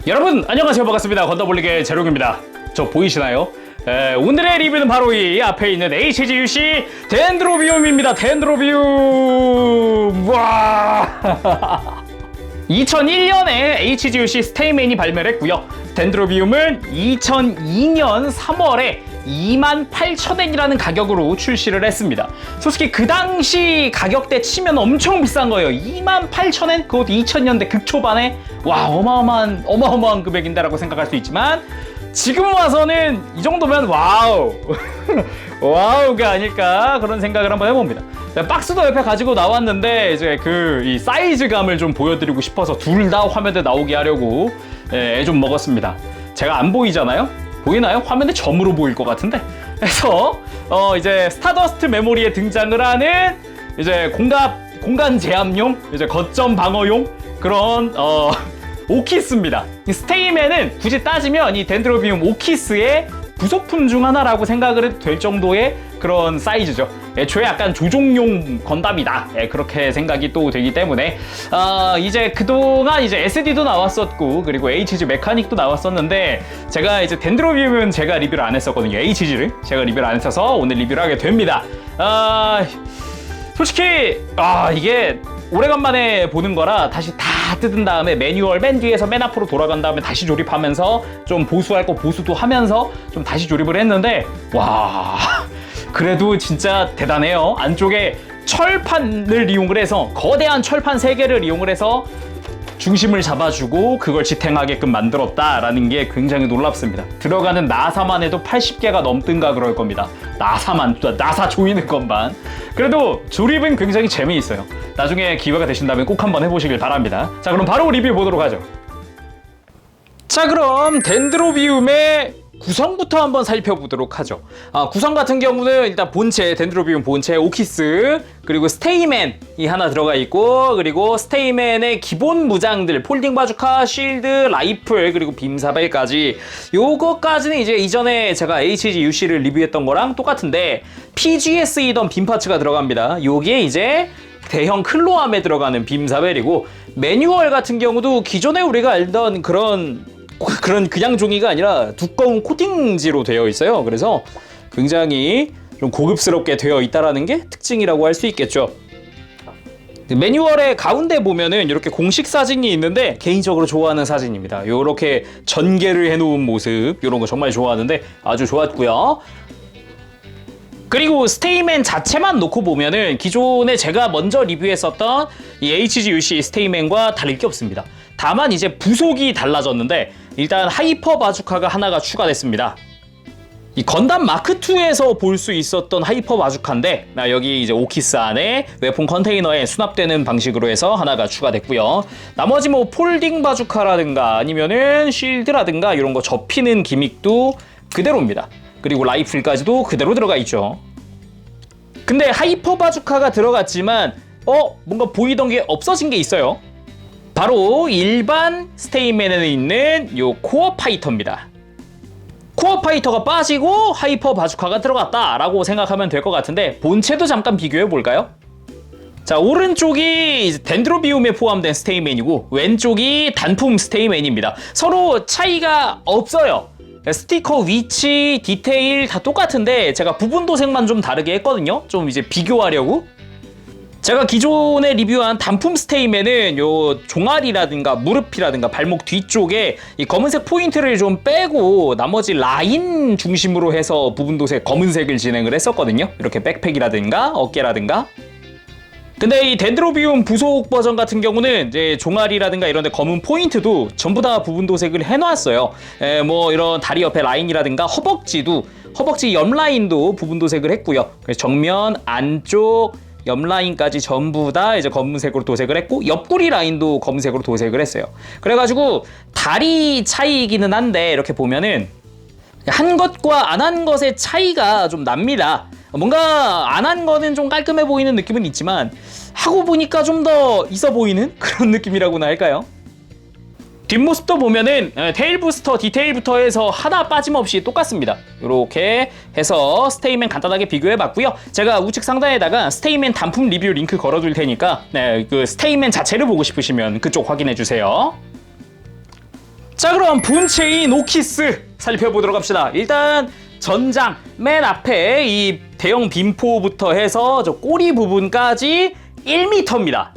여러분 안녕하세요. 반갑습니다. 건더블릭의 제롱입니다. 저 보이시나요? 오늘의 리뷰는 바로 이 앞에 있는 HGUC 덴드로비움입니다. 덴드로비움. 와. 2001년에 HGUC 스테이맨이 발매를 했고요. 덴드로비움은 2002년 3월에 28,000엔이라는 가격으로 출시를 했습니다. 솔직히 그 당시 가격대 치면 엄청 비싼 거예요. 28,000엔? 그것도 2000년대 극초반에 와 어마어마한 금액인데 라고 생각할 수 있지만 지금 와서는 이 정도면 와우 와우가 아닐까 그런 생각을 한번 해봅니다. 박스도 옆에 가지고 나왔는데 이제 이 사이즈감을 좀 보여드리고 싶어서 둘 다 화면에 나오게 하려고 애 좀 먹었습니다. 제가 안 보이잖아요? 보이나요? 화면에 점으로 보일 것 같은데. 그래서 이제 스타더스트 메모리에 등장을 하는 이제 공간 제압용, 이제 거점 방어용 그런 오키스입니다. 이 스테이맨은 굳이 따지면 이 덴드로비움 오키스의 부속품 중 하나라고 생각을 해도 될 정도의 그런 사이즈죠. 애초에 약간 조종용 건담이다. 그렇게 생각이 또 되기 때문에 이제 그동안 이제 SD도 나왔었고 그리고 HG 메카닉도 나왔었는데 제가 이제 덴드로비움은 제가 리뷰를 안 했었거든요. HG를 제가 리뷰를 안 했어서 오늘 리뷰를 하게 됩니다. 솔직히 이게 오래간만에 보는 거라 다시 다 뜯은 다음에 매뉴얼 맨 뒤에서 맨 앞으로 돌아간 다음에 다시 조립하면서 좀 보수할 거 보수도 하면서 좀 다시 조립을 했는데 와 그래도 진짜 대단해요. 안쪽에 철판을 이용을 해서 거대한 철판 3개를 이용을 해서 중심을 잡아주고 그걸 지탱하게끔 만들었다라는 게 굉장히 놀랍습니다. 들어가는 나사만 해도 80개가 넘든가 그럴 겁니다. 나사 조이는 것만. 그래도 조립은 굉장히 재미있어요. 나중에 기회가 되신다면 꼭 한번 해보시길 바랍니다. 자, 그럼 바로 리뷰 보도록 하죠. 자, 그럼 덴드로비움의 구성부터 한번 살펴보도록 하죠. 구성 같은 경우는 일단 본체, 덴드로비움 본체, 오키스, 그리고 스테이맨이 하나 들어가 있고, 그리고 스테이맨의 기본 무장들, 폴딩 바주카, 실드, 라이플, 그리고 빔사벨까지. 요거까지는 이제 이전에 제가 HGUC를 리뷰했던 거랑 똑같은데, PGS이던 빔 파츠가 들어갑니다. 요게 이제 대형 클로암에 들어가는 빔사벨이고, 매뉴얼 같은 경우도 기존에 우리가 알던 그런 그냥 종이가 아니라 두꺼운 코팅지로 되어 있어요. 그래서 굉장히 좀 고급스럽게 되어 있다라는 게 특징이라고 할 수 있겠죠. 매뉴얼의 가운데 보면은 이렇게 공식 사진이 있는데 개인적으로 좋아하는 사진입니다. 이렇게 전개를 해놓은 모습 이런 거 정말 좋아하는데 아주 좋았고요. 그리고 스테이맨 자체만 놓고 보면은 기존에 제가 먼저 리뷰했었던 이 HGUC 스테이맨과 다를 게 없습니다. 다만 이제 부속이 달라졌는데 일단 하이퍼 바주카가 하나가 추가됐습니다. 이 건담 마크2에서 볼 수 있었던 하이퍼 바주카인데 여기 이제 오키스 안에 웨폰 컨테이너에 수납되는 방식으로 해서 하나가 추가됐고요. 나머지 뭐 폴딩 바주카라든가 아니면은 쉴드라든가 이런 거 접히는 기믹도 그대로입니다. 그리고 라이플까지도 그대로 들어가 있죠. 근데 하이퍼 바주카가 들어갔지만 뭔가 보이던 게 없어진 게 있어요. 바로 일반 스테이맨에 있는 요 코어 파이터입니다. 코어 파이터가 빠지고 하이퍼 바주카가 들어갔다라고 생각하면 될 것 같은데 본체도 잠깐 비교해 볼까요? 자, 오른쪽이 덴드로비움에 포함된 스테이맨이고 왼쪽이 단품 스테이맨입니다. 서로 차이가 없어요. 스티커 위치, 디테일 다 똑같은데 제가 부분 도색만 좀 다르게 했거든요. 좀 이제 비교하려고. 제가 기존에 리뷰한 단품 스테이맨은 요 종아리라든가 무릎이라든가 발목 뒤쪽에 이 검은색 포인트를 좀 빼고 나머지 라인 중심으로 해서 부분 도색 검은색을 진행을 했었거든요. 이렇게 백팩이라든가 어깨라든가. 근데 이 덴드로비움 부속 버전 같은 경우는 이제 종아리라든가 이런 데 검은 포인트도 전부 다 부분 도색을 해놨어요. 뭐 이런 다리 옆에 라인이라든가 허벅지 옆 라인도 부분 도색을 했고요. 그래서 정면, 안쪽, 옆 라인까지 전부 다 이제 검은색으로 도색을 했고 옆구리 라인도 검은색으로 도색을 했어요. 그래가지고 다리 차이이기는 한데 이렇게 보면은 한 것과 안 한 것의 차이가 좀 납니다. 뭔가 안 한 거는 좀 깔끔해 보이는 느낌은 있지만 하고 보니까 좀 더 있어 보이는 그런 느낌이라고나 할까요? 뒷모습도 보면은 테일 부스터 디테일부터 해서 하나 빠짐없이 똑같습니다. 이렇게 해서 스테이맨 간단하게 비교해봤고요. 제가 우측 상단에다가 스테이맨 단품 리뷰 링크 걸어둘 테니까 그 스테이맨 자체를 보고 싶으시면 그쪽 확인해주세요. 자, 그럼 본체인 오키스 살펴보도록 합시다. 일단 전장 맨 앞에 이 대형 빔포부터 해서 저 꼬리 부분까지 1m입니다.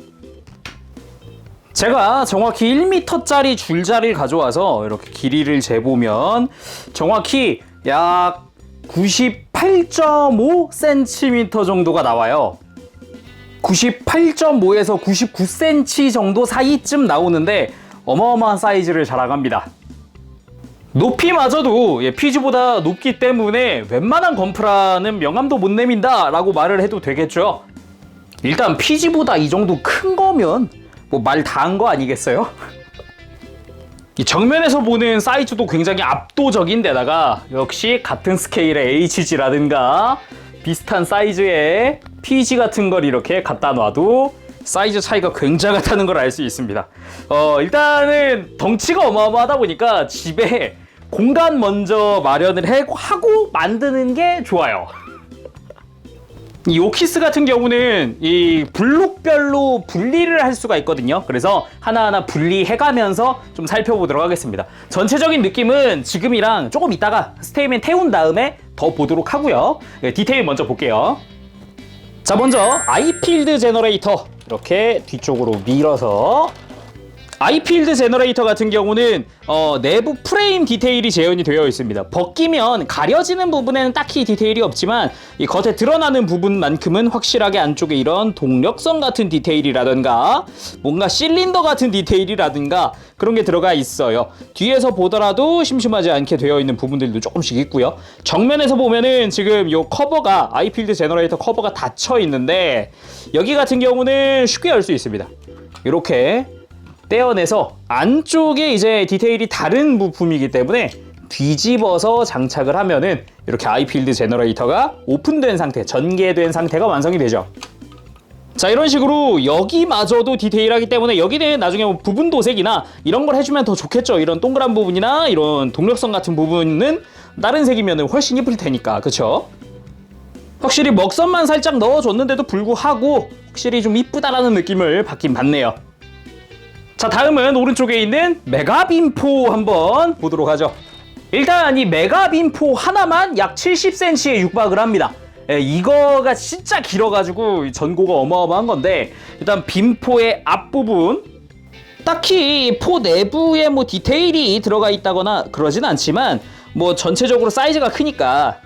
제가 정확히 1m짜리 줄자리를 가져와서 이렇게 길이를 재보면 정확히 약 98.5cm 정도가 나와요. 98.5에서 99cm 정도 사이쯤 나오는데 어마어마한 사이즈를 자랑합니다. 높이마저도 피지보다 높기 때문에 웬만한 건프라는 명함도 못 내민다 라고 말을 해도 되겠죠. 일단 피지보다 이 정도 큰 거면 뭐 말 다 한 거 아니겠어요? 이 정면에서 보는 사이즈도 굉장히 압도적인데다가 역시 같은 스케일의 HG라든가 비슷한 사이즈의 PG 같은 걸 이렇게 갖다 놔도 사이즈 차이가 굉장하다는 걸 알 수 있습니다. 일단은 덩치가 어마어마하다 보니까 집에 공간 먼저 마련을 하고 만드는 게 좋아요. 이 오키스 같은 경우는 이 블록별로 분리를 할 수가 있거든요. 그래서 하나하나 분리해가면서 좀 살펴보도록 하겠습니다. 전체적인 느낌은 지금이랑 조금 이따가 스테이맨 태운 다음에 더 보도록 하고요. 디테일 먼저 볼게요. 자, 먼저 아이필드 제너레이터 이렇게 뒤쪽으로 밀어서 아이필드 제너레이터 같은 경우는 내부 프레임 디테일이 재현이 되어 있습니다. 벗기면 가려지는 부분에는 딱히 디테일이 없지만 이 겉에 드러나는 부분만큼은 확실하게 안쪽에 이런 동력선 같은 디테일이라든가 뭔가 실린더 같은 디테일이라든가 그런 게 들어가 있어요. 뒤에서 보더라도 심심하지 않게 되어 있는 부분들도 조금씩 있고요. 정면에서 보면은 지금 이 커버가 아이필드 제너레이터 커버가 닫혀 있는데 여기 같은 경우는 쉽게 열 수 있습니다. 이렇게 떼어내서 안쪽에 이제 디테일이 다른 부품이기 때문에 뒤집어서 장착을 하면은 이렇게 아이필드 제너레이터가 오픈된 상태, 전개된 상태가 완성이 되죠. 자, 이런 식으로 여기마저도 디테일하기 때문에 여기는 나중에 뭐 부분 도색이나 이런 걸 해주면 더 좋겠죠. 이런 동그란 부분이나 이런 동력선 같은 부분은 다른 색이면 훨씬 예쁠 테니까, 그쵸? 확실히 먹선만 살짝 넣어줬는데도 불구하고 확실히 좀 이쁘다라는 느낌을 받긴 받네요. 자, 다음은 오른쪽에 있는 메가빔포 한번 보도록 하죠. 일단 이 메가빔포 하나만 약 70cm에 육박을 합니다. 이거가 진짜 길어가지고 전고가 어마어마한 건데 일단 빔포의 앞부분 딱히 포 내부에 뭐 디테일이 들어가 있다거나 그러진 않지만 뭐 전체적으로 사이즈가 크니까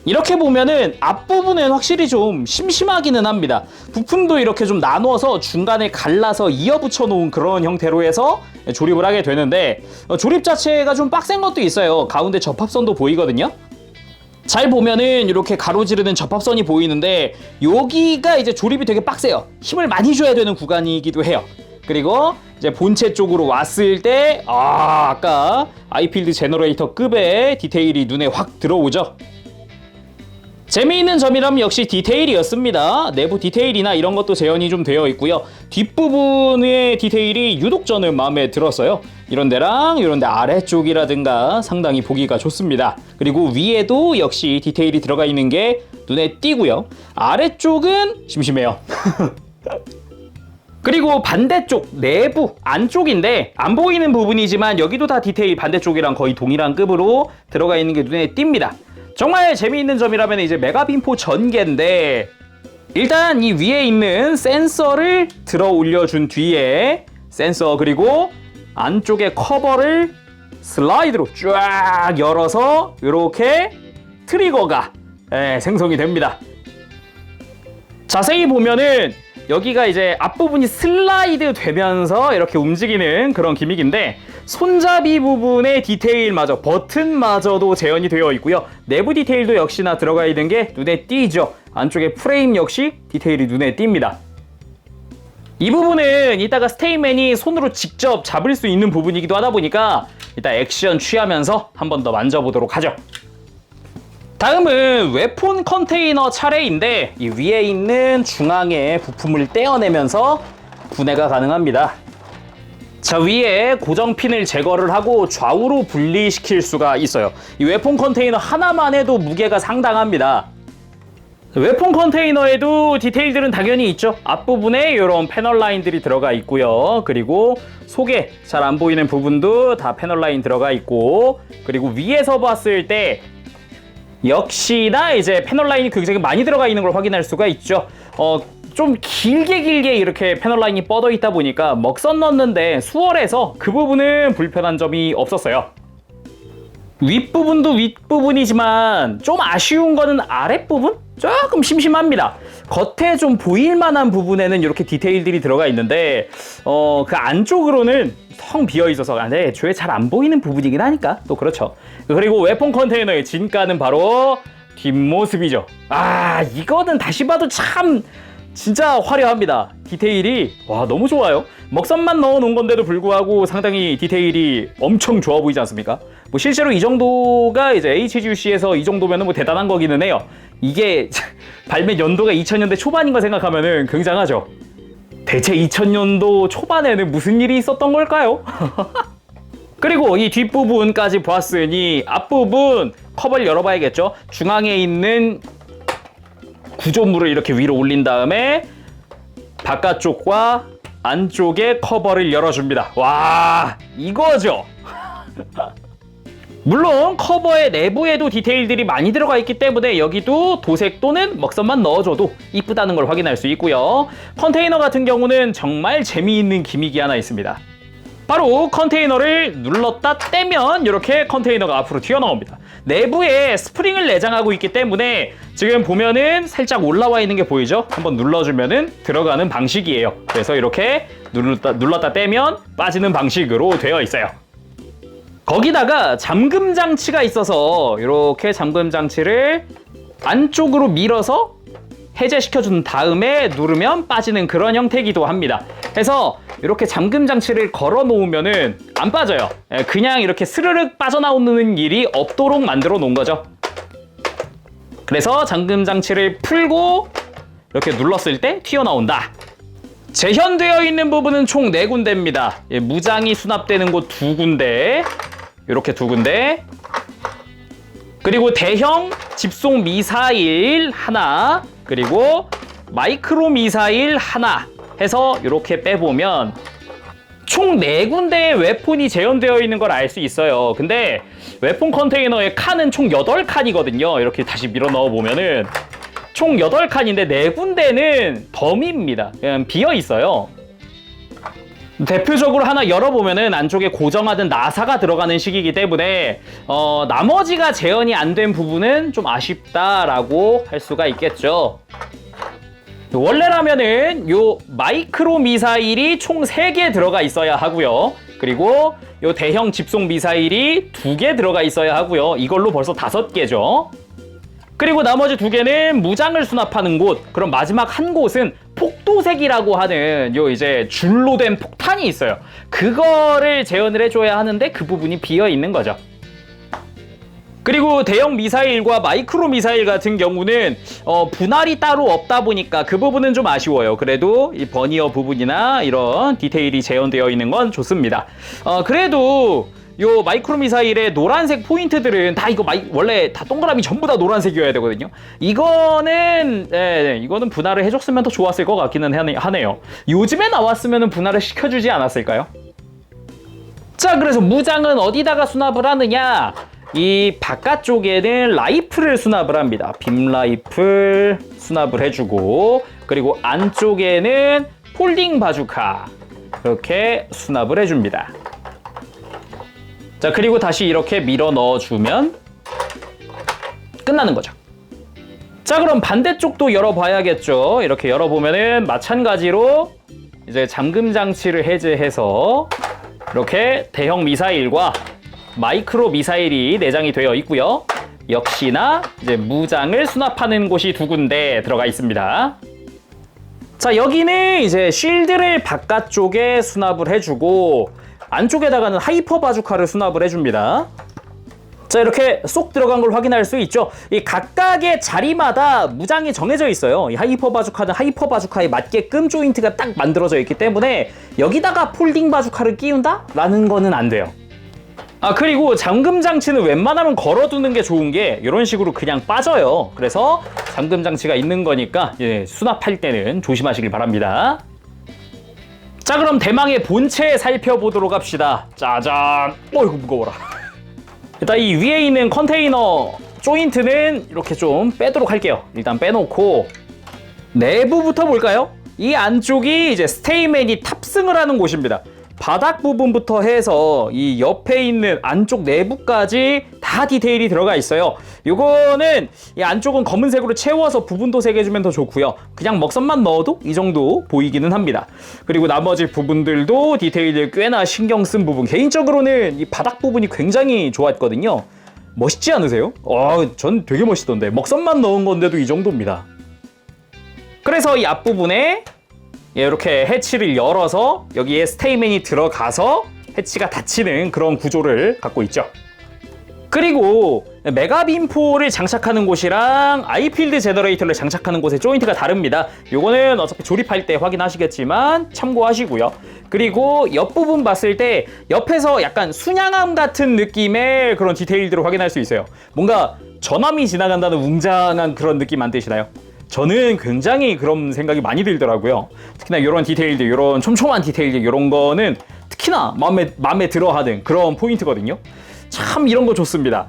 이렇게 보면은 앞부분은 확실히 좀 심심하기는 합니다. 부품도 이렇게 좀 나눠서 중간에 갈라서 이어 붙여 놓은 그런 형태로 해서 조립을 하게 되는데 조립 자체가 좀 빡센 것도 있어요. 가운데 접합선도 보이거든요. 잘 보면은 이렇게 가로지르는 접합선이 보이는데 여기가 이제 조립이 되게 빡세요. 힘을 많이 줘야 되는 구간이기도 해요. 그리고 이제 본체 쪽으로 왔을 때 아까 아이필드 제너레이터 급의 디테일이 눈에 확 들어오죠. 재미있는 점이라면 역시 디테일이었습니다. 내부 디테일이나 이런 것도 재현이 좀 되어 있고요. 뒷부분의 디테일이 유독 저는 마음에 들었어요. 이런 데랑 이런 데 아래쪽이라든가 상당히 보기가 좋습니다. 그리고 위에도 역시 디테일이 들어가 있는 게 눈에 띄고요. 아래쪽은 심심해요. 그리고 반대쪽 내부 안쪽인데 안 보이는 부분이지만 여기도 다 디테일 반대쪽이랑 거의 동일한 급으로 들어가 있는 게 눈에 띕니다. 정말 재미있는 점이라면 이제 메가빔포 전개인데 일단 이 위에 있는 센서를 들어 올려준 뒤에 센서 그리고 안쪽에 커버를 슬라이드로 쫙 열어서 이렇게 트리거가 생성이 됩니다. 자세히 보면은 여기가 이제 앞부분이 슬라이드 되면서 이렇게 움직이는 그런 기믹인데 손잡이 부분의 디테일마저 버튼마저도 재현이 되어 있고요. 내부 디테일도 역시나 들어가 있는 게 눈에 띄죠. 안쪽에 프레임 역시 디테일이 눈에 띕니다. 이 부분은 이따가 스테이맨이 손으로 직접 잡을 수 있는 부분이기도 하다 보니까 이따 액션 취하면서 한 번 더 만져보도록 하죠. 다음은 웨폰 컨테이너 차례인데 이 위에 있는 중앙의 부품을 떼어내면서 분해가 가능합니다. 자, 위에 고정핀을 제거를 하고 좌우로 분리시킬 수가 있어요. 이 웨폰 컨테이너 하나만 해도 무게가 상당합니다. 웨폰 컨테이너에도 디테일들은 당연히 있죠. 앞부분에 이런 패널 라인들이 들어가 있고요. 그리고 속에 잘 안 보이는 부분도 다 패널 라인 들어가 있고, 그리고 위에서 봤을 때 역시나 이제 패널 라인이 굉장히 많이 들어가 있는 걸 확인할 수가 있죠. 좀 길게 이렇게 패널 라인이 뻗어 있다 보니까 먹선 넣는데 수월해서 그 부분은 불편한 점이 없었어요. 윗부분도 윗부분이지만 좀 아쉬운 거는 아랫부분? 조금 심심합니다. 겉에 좀 보일 만한 부분에는 이렇게 디테일들이 들어가 있는데 그 안쪽으로는 텅 비어 있어서 애초에 잘 안 보이는 부분이긴 하니까 또 그렇죠. 그리고 웨폰 컨테이너의 진가는 바로 뒷모습이죠. 이거는 다시 봐도 참 진짜 화려합니다. 디테일이 와 너무 좋아요. 먹선만 넣어놓은 건데도 불구하고 상당히 디테일이 엄청 좋아 보이지 않습니까? 뭐 실제로 이 정도가 이제 HGUC에서 이 정도면은 뭐 대단한 거기는 해요. 이게 발매 연도가 2000년대 초반인 거 생각하면은 굉장하죠. 대체 2000년도 초반에는 무슨 일이 있었던 걸까요? 그리고 이 뒷부분까지 보았으니 앞부분 커버를 열어봐야겠죠. 중앙에 있는 구조물을 이렇게 위로 올린 다음에 바깥쪽과 안쪽에 커버를 열어줍니다. 와, 이거죠. 물론 커버의 내부에도 디테일들이 많이 들어가 있기 때문에 여기도 도색 또는 먹선만 넣어줘도 이쁘다는 걸 확인할 수 있고요. 컨테이너 같은 경우는 정말 재미있는 기믹이 하나 있습니다. 바로 컨테이너를 눌렀다 떼면 이렇게 컨테이너가 앞으로 튀어나옵니다. 내부에 스프링을 내장하고 있기 때문에 지금 보면은 살짝 올라와 있는 게 보이죠? 한번 눌러주면은 들어가는 방식이에요. 그래서 이렇게 눌렀다 떼면 빠지는 방식으로 되어 있어요. 거기다가 잠금 장치가 있어서 이렇게 잠금 장치를 안쪽으로 밀어서 해제시켜준 다음에 누르면 빠지는 그런 형태이기도 합니다. 그래서 이렇게 잠금 장치를 걸어 놓으면은 안 빠져요. 그냥 이렇게 스르륵 빠져나오는 일이 없도록 만들어 놓은 거죠. 그래서 잠금 장치를 풀고 이렇게 눌렀을 때 튀어나온다. 재현되어 있는 부분은 총 4군데입니다. 무장이 수납되는 곳 2군데, 이렇게 2군데, 그리고 대형 집속 미사일 하나, 그리고 마이크로 미사일 하나 해서 이렇게 빼보면 총 4군데의 웨폰이 재현되어 있는 걸 알 수 있어요. 근데 웨폰 컨테이너의 칸은 총 8칸이거든요. 이렇게 다시 밀어 넣어보면은 총 8칸인데 4군데는 덤입니다. 그냥 비어 있어요. 대표적으로 하나 열어보면은 안쪽에 고정하던 나사가 들어가는 식이기 때문에 나머지가 재현이 안 된 부분은 좀 아쉽다라고 할 수가 있겠죠. 원래라면은 요 마이크로 미사일이 총 3개 들어가 있어야 하고요. 그리고 요 대형 집속 미사일이 2개 들어가 있어야 하고요. 이걸로 벌써 5개죠. 그리고 나머지 2개는 무장을 수납하는 곳, 그럼 마지막 한 곳은 폭도색이라고 하는 요 이제 줄로 된 폭탄이 있어요. 그거를 재현을 해줘야 하는데 그 부분이 비어 있는 거죠. 그리고 대형 미사일과 마이크로 미사일 같은 경우는 분할이 따로 없다 보니까 그 부분은 좀 아쉬워요. 그래도 이 버니어 부분이나 이런 디테일이 재현되어 있는 건 좋습니다. 그래도 요 마이크로 미사일의 노란색 포인트들은 다 이거 원래 다 동그라미 전부 다 노란색이어야 되거든요. 이거는 이거는 분할을 해줬으면 더 좋았을 것 같기는 하네요. 요즘에 나왔으면 분할을 시켜주지 않았을까요? 자, 그래서 무장은 어디다가 수납을 하느냐? 이 바깥쪽에는 라이플을 수납을 합니다. 빔 라이플 수납을 해주고, 그리고 안쪽에는 폴딩 바주카 이렇게 수납을 해줍니다. 자, 그리고 다시 이렇게 밀어 넣어주면 끝나는 거죠. 자, 그럼 반대쪽도 열어봐야겠죠. 이렇게 열어보면은 마찬가지로 이제 잠금 장치를 해제해서 이렇게 대형 미사일과 마이크로 미사일이 내장이 되어 있고요. 역시나 이제 무장을 수납하는 곳이 2군데 들어가 있습니다. 자, 여기는 이제 쉴드를 바깥쪽에 수납을 해주고 안쪽에다가는 하이퍼 바주카를 수납을 해줍니다. 자, 이렇게 쏙 들어간 걸 확인할 수 있죠. 이 각각의 자리마다 무장이 정해져 있어요. 이 하이퍼 바주카는 하이퍼 바주카에 맞게끔 조인트가 딱 만들어져 있기 때문에 여기다가 폴딩 바주카를 끼운다? 라는 거는 안 돼요. 그리고 잠금 장치는 웬만하면 걸어두는 게 좋은 게 이런 식으로 그냥 빠져요. 그래서 잠금 장치가 있는 거니까 수납할 때는 조심하시길 바랍니다. 자, 그럼 대망의 본체 살펴보도록 합시다. 짜잔. 이거 무거워라. 일단 이 위에 있는 컨테이너 조인트는 이렇게 좀 빼도록 할게요. 일단 빼놓고 내부부터 볼까요? 이 안쪽이 이제 스테이맨이 탑승을 하는 곳입니다. 바닥 부분부터 해서 이 옆에 있는 안쪽 내부까지 다 디테일이 들어가 있어요. 요거는 이 안쪽은 검은색으로 채워서 부분도 새겨주면 더 좋고요. 그냥 먹선만 넣어도 이 정도 보이기는 합니다. 그리고 나머지 부분들도 디테일을 꽤나 신경 쓴 부분. 개인적으로는 이 바닥 부분이 굉장히 좋았거든요. 멋있지 않으세요? 전 되게 멋있던데. 먹선만 넣은 건데도 이 정도입니다. 그래서 이 앞부분에 이렇게 해치를 열어서 여기에 스테이맨이 들어가서 해치가 닫히는 그런 구조를 갖고 있죠. 그리고 메가빔포를 장착하는 곳이랑 아이필드 제너레이터를 장착하는 곳의 조인트가 다릅니다. 요거는 어차피 조립할 때 확인하시겠지만 참고하시고요. 그리고 옆부분 봤을 때 옆에서 약간 순양함 같은 느낌의 그런 디테일들을 확인할 수 있어요. 뭔가 전함이 지나간다는 웅장한 그런 느낌 안 드시나요? 저는 굉장히 그런 생각이 많이 들더라고요. 특히나 이런 디테일들, 이런 촘촘한 디테일들, 이런 거는 특히나 마음에 들어하는 그런 포인트거든요. 참 이런 거 좋습니다.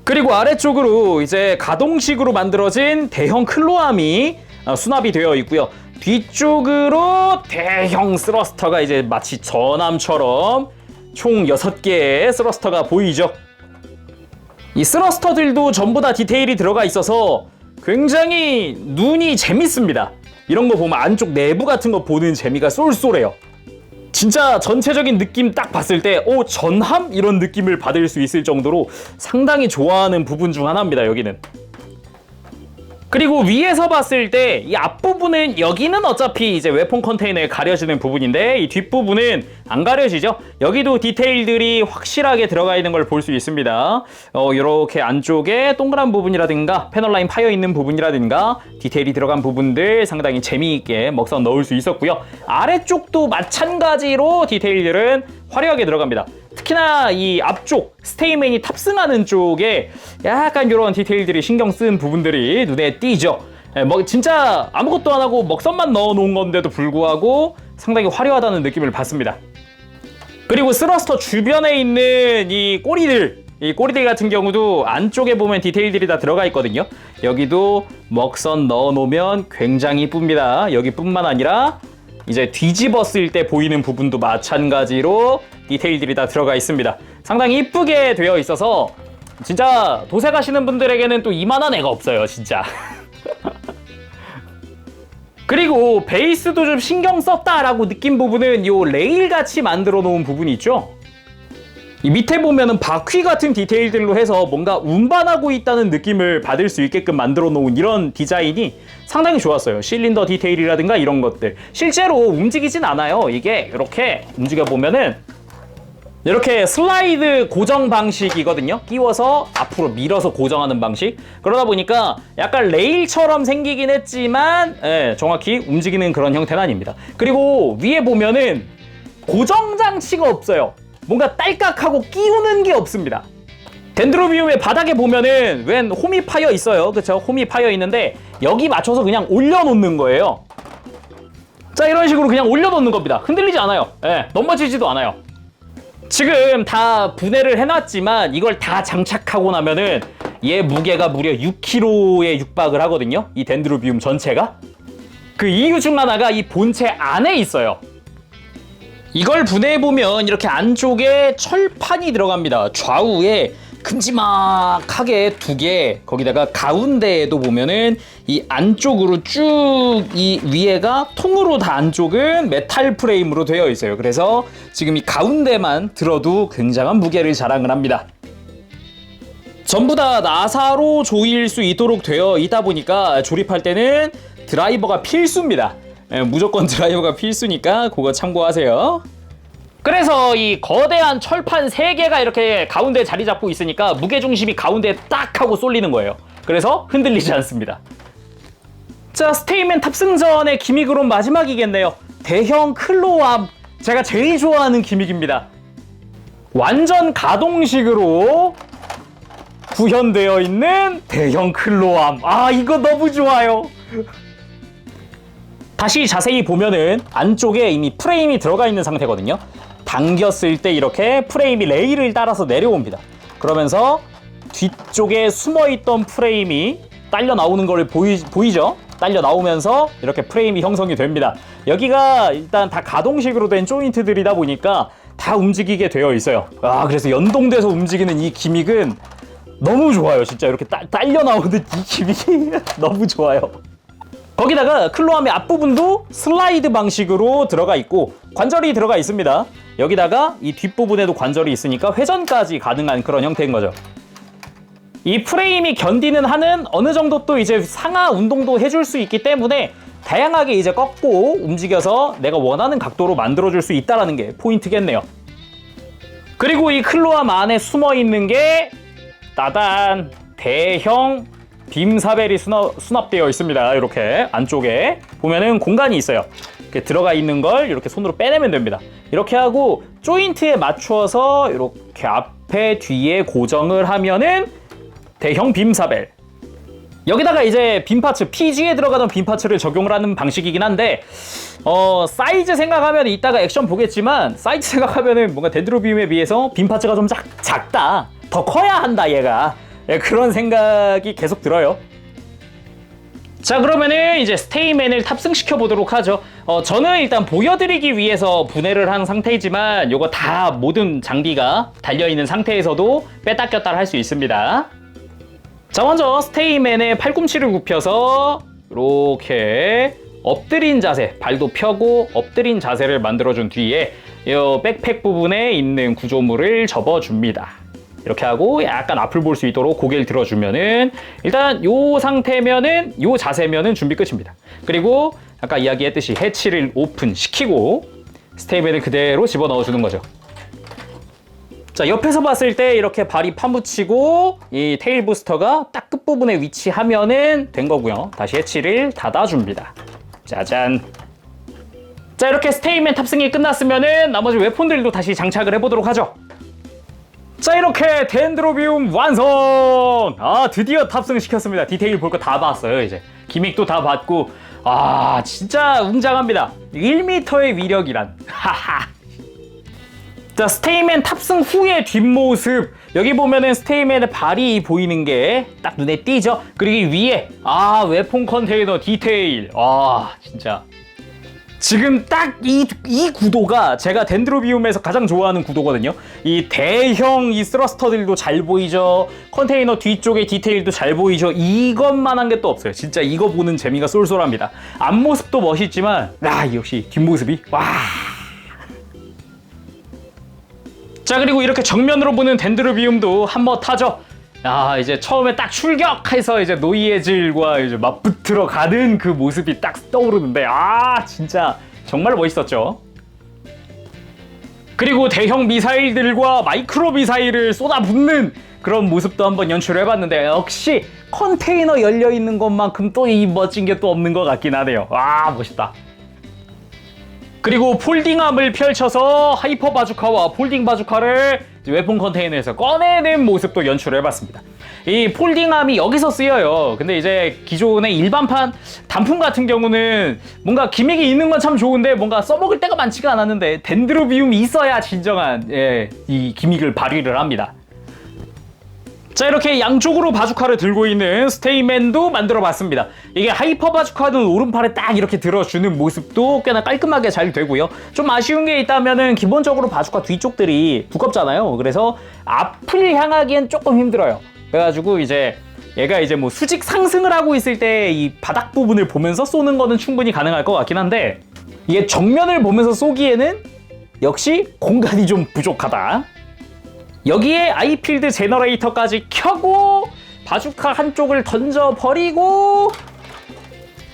그리고 아래쪽으로 이제 가동식으로 만들어진 대형 클로암이 수납이 되어 있고요. 뒤쪽으로 대형 스러스터가 이제 마치 전함처럼 총 6개의 스러스터가 보이죠. 이 스러스터들도 전부 다 디테일이 들어가 있어서 굉장히 눈이 재밌습니다. 이런 거 보면 안쪽 내부 같은 거 보는 재미가 쏠쏠해요. 진짜 전체적인 느낌 딱 봤을 때 전함? 이런 느낌을 받을 수 있을 정도로 상당히 좋아하는 부분 중 하나입니다, 여기는. 그리고 위에서 봤을 때 이 앞부분은 여기는 어차피 이제 웨폰 컨테이너에 가려지는 부분인데 이 뒷부분은 안 가려지죠. 여기도 디테일들이 확실하게 들어가 있는 걸 볼 수 있습니다. 이렇게 안쪽에 동그란 부분이라든가 패널라인 파여 있는 부분이라든가 디테일이 들어간 부분들 상당히 재미있게 먹선 넣을 수 있었고요. 아래쪽도 마찬가지로 디테일들은 화려하게 들어갑니다. 특히나 이 앞쪽 스테이맨이 탑승하는 쪽에 약간 이런 디테일들이 신경 쓴 부분들이 눈에 띄죠. 진짜 아무것도 안 하고 먹선만 넣어 놓은 건데도 불구하고 상당히 화려하다는 느낌을 받습니다. 그리고 스러스터 주변에 있는 이 꼬리들 같은 경우도 안쪽에 보면 디테일들이 다 들어가 있거든요. 여기도 먹선 넣어 놓으면 굉장히 이쁩니다. 여기뿐만 아니라 이제 뒤집었을 때 보이는 부분도 마찬가지로 디테일들이 다 들어가 있습니다. 상당히 이쁘게 되어 있어서 진짜 도색하시는 분들에게는 또 이만한 애가 없어요, 진짜. 그리고 베이스도 좀 신경 썼다라고 느낀 부분은 요 레일 같이 만들어 놓은 부분이 있죠. 이 밑에 보면은 바퀴 같은 디테일들로 해서 뭔가 운반하고 있다는 느낌을 받을 수 있게끔 만들어 놓은 이런 디자인이 상당히 좋았어요. 실린더 디테일이라든가 이런 것들. 실제로 움직이진 않아요. 이게 이렇게 움직여 보면은 이렇게 슬라이드 고정 방식이거든요. 끼워서 앞으로 밀어서 고정하는 방식. 그러다 보니까 약간 레일처럼 생기긴 했지만 정확히 움직이는 그런 형태는 아닙니다. 그리고 위에 보면은 고정 장치가 없어요. 뭔가 딸깍하고 끼우는 게 없습니다. 덴드로비움의 바닥에 보면은 웬 홈이 파여 있어요. 그쵸? 홈이 파여 있는데 여기 맞춰서 그냥 올려놓는 거예요. 자, 이런 식으로 그냥 올려놓는 겁니다. 흔들리지 않아요. 넘어지지도 않아요. 지금 다 분해를 해놨지만 이걸 다 장착하고 나면은 얘 무게가 무려 6kg에 육박을 하거든요. 이 덴드로비움 전체가. 그 이유 중 하나가 이 본체 안에 있어요. 이걸 분해해보면 이렇게 안쪽에 철판이 들어갑니다. 좌우에 큼지막하게 2개, 거기다가 가운데에도 보면은 이 안쪽으로 쭉 이 위에가 통으로 다 안쪽은 메탈 프레임으로 되어 있어요. 그래서 지금 이 가운데만 들어도 굉장한 무게를 자랑을 합니다. 전부 다 나사로 조일 수 있도록 되어 있다 보니까 조립할 때는 드라이버가 필수입니다. 무조건 드라이버가 필수니까 그거 참고하세요. 그래서 이 거대한 철판 3개가 이렇게 가운데 자리 잡고 있으니까 무게중심이 가운데에 딱 하고 쏠리는 거예요. 그래서 흔들리지 않습니다. 자, 스테이맨 탑승전의 기믹으론 마지막이겠네요. 대형 클로암. 제가 제일 좋아하는 기믹입니다. 완전 가동식으로 구현되어 있는 대형 클로암. 아, 이거 너무 좋아요. 다시 자세히 보면은 안쪽에 이미 프레임이 들어가 있는 상태거든요. 당겼을 때 이렇게 프레임이 레일을 따라서 내려옵니다. 그러면서 뒤쪽에 숨어있던 프레임이 딸려 나오는 걸 보이죠? 딸려 나오면서 이렇게 프레임이 형성이 됩니다. 여기가 일단 다 가동식으로 된 조인트들이다 보니까 다 움직이게 되어 있어요. 아, 그래서 연동돼서 움직이는 이 기믹은 너무 좋아요. 진짜 이렇게 딸려 나오는 이 기믹이 너무 좋아요. 거기다가 클로암의 앞부분도 슬라이드 방식으로 들어가 있고 관절이 들어가 있습니다. 여기다가 이 뒷부분에도 관절이 있으니까 회전까지 가능한 그런 형태인 거죠. 이 프레임이 견디는 한은 어느 정도 또 이제 상하 운동도 해줄 수 있기 때문에 다양하게 이제 꺾고 움직여서 내가 원하는 각도로 만들어줄 수 있다는 게 포인트겠네요. 그리고 이 클로암 안에 숨어 있는 게 따단 대형 빔사벨이 수납되어 있습니다. 이렇게 안쪽에 보면은 공간이 있어요. 이렇게 들어가 있는 걸 이렇게 손으로 빼내면 됩니다. 이렇게 하고 조인트에 맞추어서 이렇게 앞에 뒤에 고정을 하면은 대형 빔사벨. 여기다가 이제 빔파츠, PG에 들어가던 빔파츠를 적용을 하는 방식이긴 한데 사이즈 생각하면 이따가 액션 보겠지만 사이즈 생각하면은 뭔가 덴드로비움에 비해서 빔파츠가 좀 작다. 더 커야 한다 얘가. 그런 생각이 계속 들어요. 자, 그러면은 이제 스테이맨을 탑승시켜 보도록 하죠. 저는 일단 보여드리기 위해서 분해를 한 상태이지만 요거 다 모든 장비가 달려있는 상태에서도 뺐다 꼈다 할 수 있습니다. 자, 먼저 스테이맨의 팔꿈치를 굽혀서 이렇게 엎드린 자세, 발도 펴고 엎드린 자세를 만들어준 뒤에 이 백팩 부분에 있는 구조물을 접어줍니다. 이렇게 하고 약간 앞을 볼 수 있도록 고개를 들어주면은 일단 요 상태면은 요 자세면은 준비 끝입니다. 그리고 아까 이야기했듯이 해치를 오픈시키고 스테이맨을 그대로 집어넣어주는 거죠. 자, 옆에서 봤을 때 이렇게 발이 파묻히고 이 테일 부스터가 딱 끝부분에 위치하면은 된 거고요. 다시 해치를 닫아줍니다. 짜잔. 자, 이렇게 스테이맨 탑승이 끝났으면은 나머지 웨폰들도 다시 장착을 해보도록 하죠. 자, 이렇게 덴드로비움 완성! 아, 드디어 탑승시켰습니다. 디테일 볼 거 다 봤어요, 이제. 기믹도 다 봤고. 아, 진짜 웅장합니다. 1m의 위력이란. 하하. 자, 스테이맨 탑승 후의 뒷모습. 여기 보면은 스테이맨의 발이 보이는 게 딱 눈에 띄죠? 그리고 위에, 웨폰 컨테이너 디테일. 진짜. 지금 딱 이 구도가 제가 덴드로비움에서 가장 좋아하는 구도거든요. 이 대형 이 스러스터들도 잘 보이죠. 컨테이너 뒤쪽에 디테일도 잘 보이죠. 이것만한 게 또 없어요. 진짜 이거 보는 재미가 쏠쏠합니다. 앞모습도 멋있지만 역시 뒷모습이 와. 자, 그리고 이렇게 정면으로 보는 덴드로비움도 한번 타죠. 이제 처음에 딱 출격해서 이제 노이에질과 이제 맞붙으러 가는 그 모습이 딱 떠오르는데 진짜 정말 멋있었죠. 그리고 대형 미사일들과 마이크로 미사일을 쏟아붓는 그런 모습도 한번 연출해봤는데 역시 컨테이너 열려있는 것만큼 또 이 멋진 게 또 없는 것 같긴 하네요. 멋있다. 그리고 폴딩암을 펼쳐서 하이퍼 바주카와 폴딩 바주카를 웨폰 컨테이너에서 꺼내는 모습도 연출해봤습니다. 이 폴딩암이 여기서 쓰여요. 근데 이제 기존의 일반판 단품 같은 경우는 뭔가 기믹이 있는 건 참 좋은데 뭔가 써먹을 때가 많지가 않았는데 덴드로비움이 있어야 진정한 이 기믹을 발휘를 합니다. 자, 이렇게 양쪽으로 바주카를 들고 있는 스테이맨도 만들어봤습니다. 이게 하이퍼 바주카는 오른팔에 딱 이렇게 들어주는 모습도 꽤나 깔끔하게 잘 되고요. 좀 아쉬운 게 있다면은 기본적으로 바주카 뒤쪽들이 두껍잖아요. 그래서 앞을 향하기엔 조금 힘들어요. 그래가지고 이제 얘가 이제 뭐 수직 상승을 하고 있을 때 이 바닥 부분을 보면서 쏘는 거는 충분히 가능할 것 같긴 한데 이게 정면을 보면서 쏘기에는 역시 공간이 좀 부족하다. 여기에 아이필드 제너레이터까지 켜고 바주카 한쪽을 던져버리고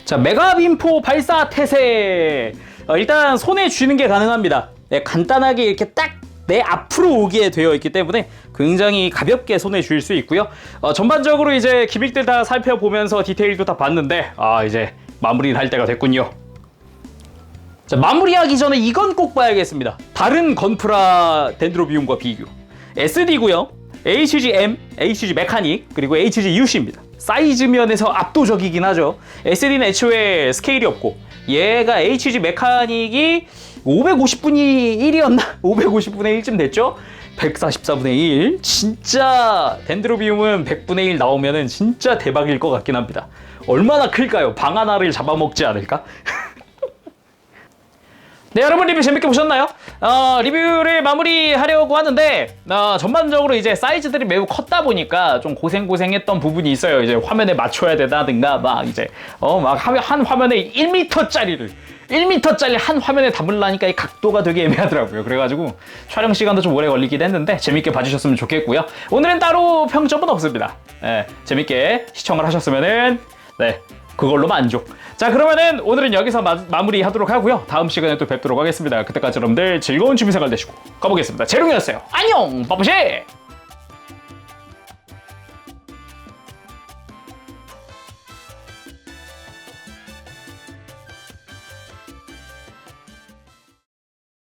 자, 메가빔포 발사 태세. 일단 손에 쥐는 게 가능합니다. 간단하게 이렇게 딱 내 앞으로 오게 되어 있기 때문에 굉장히 가볍게 손에 쥘 수 있고요. 전반적으로 이제 기믹들 다 살펴보면서 디테일도 다 봤는데 이제 마무리를 할 때가 됐군요. 자, 마무리하기 전에 이건 꼭 봐야겠습니다. 다른 건프라 덴드로비움과 비교. SD고요. HGM, HG 메카닉, 그리고 HG UC입니다. 사이즈 면에서 압도적이긴 하죠. SD는 애초에 스케일이 없고 얘가 HG 메카닉이 550분의 1이었나? 550분의 1쯤 됐죠? 144분의 1. 진짜 덴드로비움은 100분의 1 나오면은 진짜 대박일 것 같긴 합니다. 얼마나 클까요? 방 하나를 잡아먹지 않을까? 네, 여러분 리뷰 재밌게 보셨나요? 리뷰를 마무리하려고 하는데 전반적으로 이제 사이즈들이 매우 컸다 보니까 좀 고생했던 부분이 있어요. 이제 화면에 맞춰야 되다든가 막 이제 막 한 화면에 1m짜리를 1m짜리 한 화면에 담으려니까 이 각도가 되게 애매하더라고요. 그래가지고 촬영 시간도 좀 오래 걸리긴 했는데 재밌게 봐주셨으면 좋겠고요. 오늘은 따로 평점은 없습니다. 네, 재밌게 시청을 하셨으면은 네, 그걸로 만족. 자, 그러면은 오늘은 여기서 마무리하도록 하고요. 다음 시간에 또 뵙도록 하겠습니다. 그때까지 여러분들 즐거운 취미생활 되시고 가보겠습니다. 재롱이었어요. 안녕, 빠뽀시.